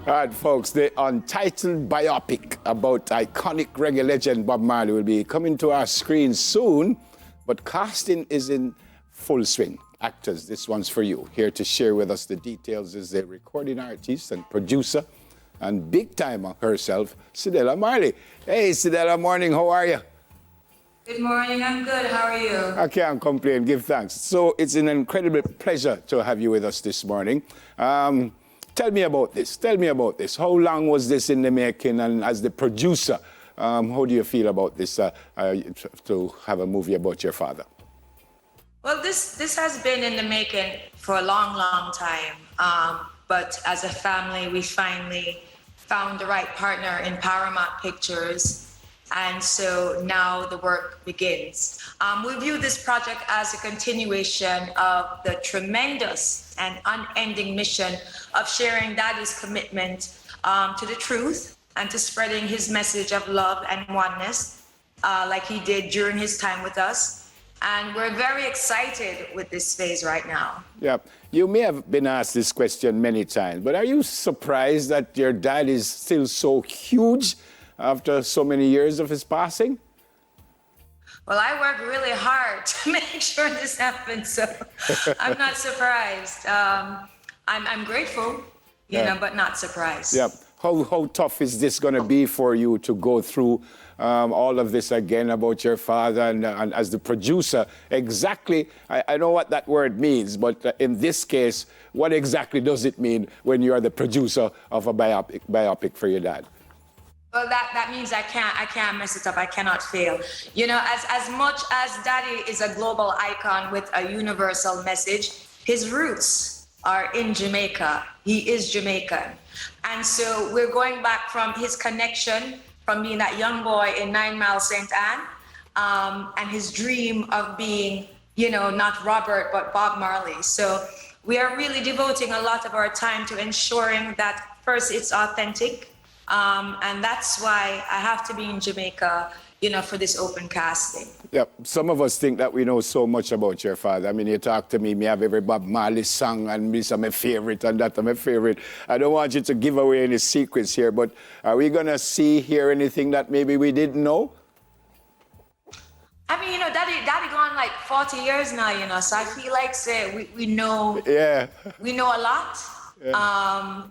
All right, folks, the untitled biopic about iconic reggae legend Bob Marley will be coming to our screen soon, but casting is in full swing. Actors, this one's for you. Here to share with us the details is the recording artist and producer and big timer herself, Cedella Marley. Hey, Cedella, morning, how are you? Good morning, I'm good. How are you? I can't complain, give thanks. So it's an incredible pleasure to have you with us this morning. Tell me about this. How long was this in the making? And as the producer, how do you feel about this, to have a movie about your father? Well, this has been in the making for a long, long time. But as a family, we finally found the right partner in Paramount Pictures. And so now the work begins. We view this project as a continuation of the tremendous and unending mission of sharing Daddy's commitment to the truth and to spreading his message of love and oneness, like he did during his time with us. And we're very excited with this phase right now. Yeah, you may have been asked this question many times, but are you surprised that your dad is still so huge after so many years of his passing? Well, I work really hard to make sure this happens, so I'm not surprised. I'm grateful, you know, but not surprised. Yeah. How tough is this going to be for you to go through all of this again about your father and as the producer? Exactly, I know what that word means, but in this case, what exactly does it mean when you are the producer of a biopic for your dad? Well, that means I can't mess it up. I cannot fail. You know, as much as Daddy is a global icon with a universal message, his roots are in Jamaica. He is Jamaican. And so we're going back from his connection from being that young boy in 9 Mile St. Anne, and his dream of being, you know, not Robert, but Bob Marley. So we are really devoting a lot of our time to ensuring that first it's authentic. And that's why I have to be in Jamaica, you know, for this open casting. Yeah, some of us think that we know so much about your father. I mean, you talk to me have every Bob Marley song, and this is my favorite, and that is my favorite. I don't want you to give away any secrets here, but are we going to hear anything that maybe we didn't know? I mean, you know, Daddy gone like 40 years now, you know, so I feel like, say, we know, we know a lot. Yeah.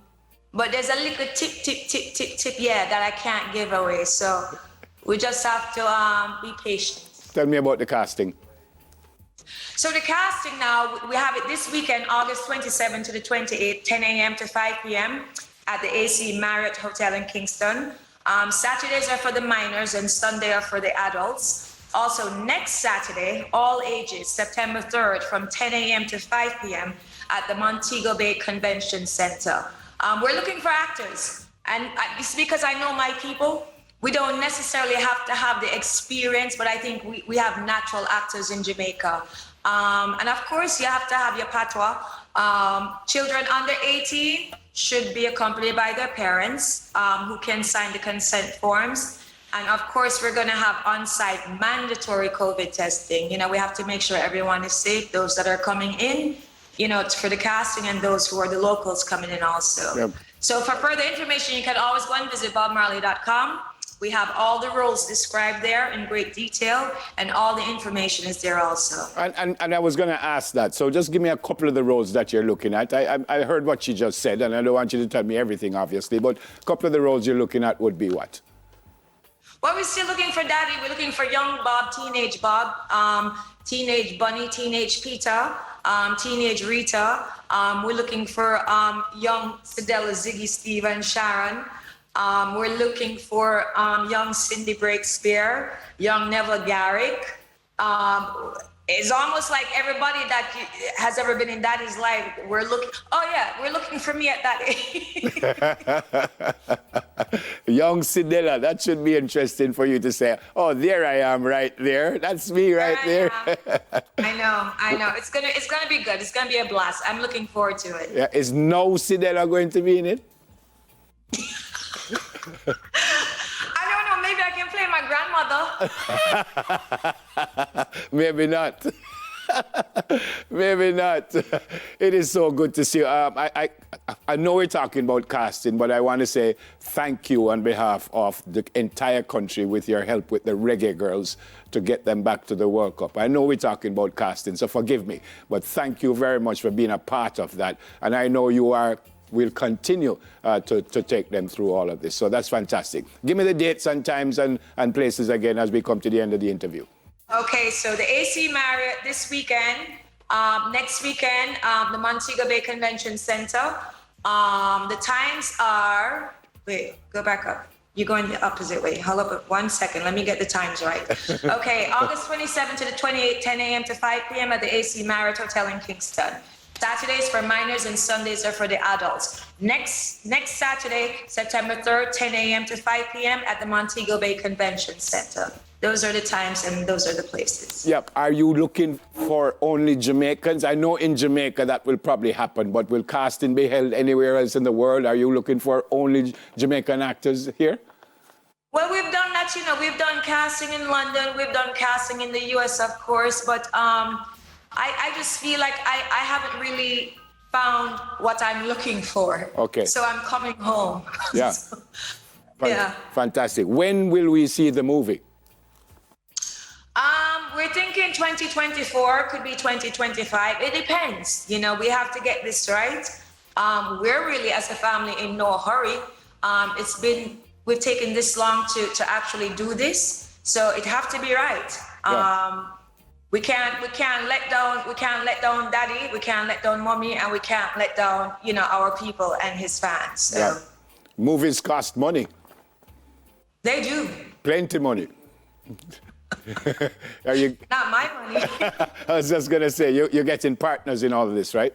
But there's a little tip, yeah, that I can't give away. So we just have to be patient. Tell me about the casting. So the casting now, we have it this weekend, August 27th to the 28th, 10 a.m. to 5 p.m. at the AC Marriott Hotel in Kingston. Saturdays are for the minors and Sunday are for the adults. Also next Saturday, all ages, September 3rd from 10 a.m. to 5 p.m. at the Montego Bay Convention Center. We're looking for actors, and it's because I know my people. We don't necessarily have to have the experience, but I think we have natural actors in Jamaica. And of course, you have to have your patois. Children under 18 should be accompanied by their parents, who can sign the consent forms. And of course, we're gonna have on-site mandatory COVID testing. You know, we have to make sure everyone is safe, those that are coming in, you know, for the casting, and those who are the locals coming in also. Yep. So for further information, you can always go and visit bobmarley.com. We have all the roles described there in great detail, and all the information is there also. And I was going to ask that. So just give me a couple of the roles that you're looking at. I heard what you just said, and I don't want you to tell me everything, obviously, but a couple of the roles you're looking at would be what? Well, we're still looking for Daddy. We're looking for young Bob, teenage Bob, teenage Bunny, teenage Peter, teenage Rita. We're looking for young Cedella, Ziggy, Steve, and Sharon. We're looking for young Cindy Breakspear, young Neville Garrick. It's almost like everybody that has ever been in Daddy's life. We're looking for me at that age. Young Cedella, that should be interesting for you to say, oh, there I am right there. That's me right there. I know. It's gonna be good. It's gonna be a blast. I'm looking forward to it. Yeah, is no Cedella going to be in it? I don't know. Maybe I can play my grandmother. Maybe not. Maybe not. It is so good to see you. I know we're talking about casting, but I want to say thank you on behalf of the entire country with your help with the reggae girls to get them back to the World Cup. I know we're talking about casting, so forgive me, but thank you very much for being a part of that. And I know you will continue to take them through all of this. So that's fantastic. Give me the dates and times and places again as we come to the end of the interview. Okay, so the AC Marriott this weekend, next weekend, the Montego Bay Convention Center. The times are, wait, go back up. You're going the opposite way. Hold up 1 second. Let me get the times right. Okay, August 27th to the 28th, 10 a.m. to 5 p.m. at the AC Marriott Hotel in Kingston. Saturdays for minors and Sundays are for the adults. Next Saturday, September 3rd, 10 a.m. to 5 p.m. at the Montego Bay Convention Center. Those are the times and those are the places. Yep. Are you looking for only Jamaicans? I know in Jamaica that will probably happen, but will casting be held anywhere else in the world? Are you looking for only Jamaican actors here? Well, we've done that, we've done casting in London, we've done casting in the US, of course, but I just feel like I haven't really found what I'm looking for. Okay. So I'm coming home. Yeah. Yeah. Fantastic. When will we see the movie? We're thinking 2024, could be 2025. It depends. We have to get this right. We're really, as a family, in no hurry. We've taken this long to actually do this, so it have to be right. Yeah. We can't let down daddy, we can't let down mommy, and we can't let down, our people and his fans. So. Yeah. Movies cost money. They do. Plenty money. Are you? Not my money. I was just gonna say you're getting partners in all of this, right?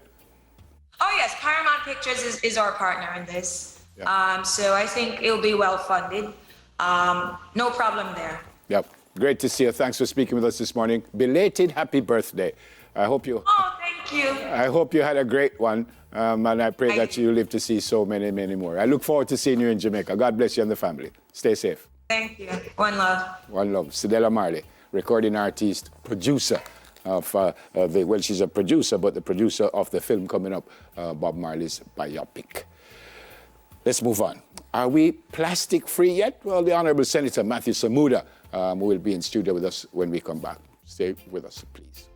Oh yes, Paramount Pictures is our partner in this. Yeah. So I think it'll be well funded. No problem there. Yep. Great to see you. Thanks for speaking with us this morning. Belated happy birthday. I hope you. Oh, thank you. I hope you had a great one, and I pray that you live to see so many, many more. I look forward to seeing you in Jamaica. God bless you and the family. Stay safe. Thank you. One love. One love. Cedella Marley, recording artist, producer of she's a producer, but the producer of the film coming up, Bob Marley's Biopic. Let's move on. Are we plastic free yet? Well, the Honorable Senator Matthew Samuda will be in studio with us when we come back. Stay with us, please.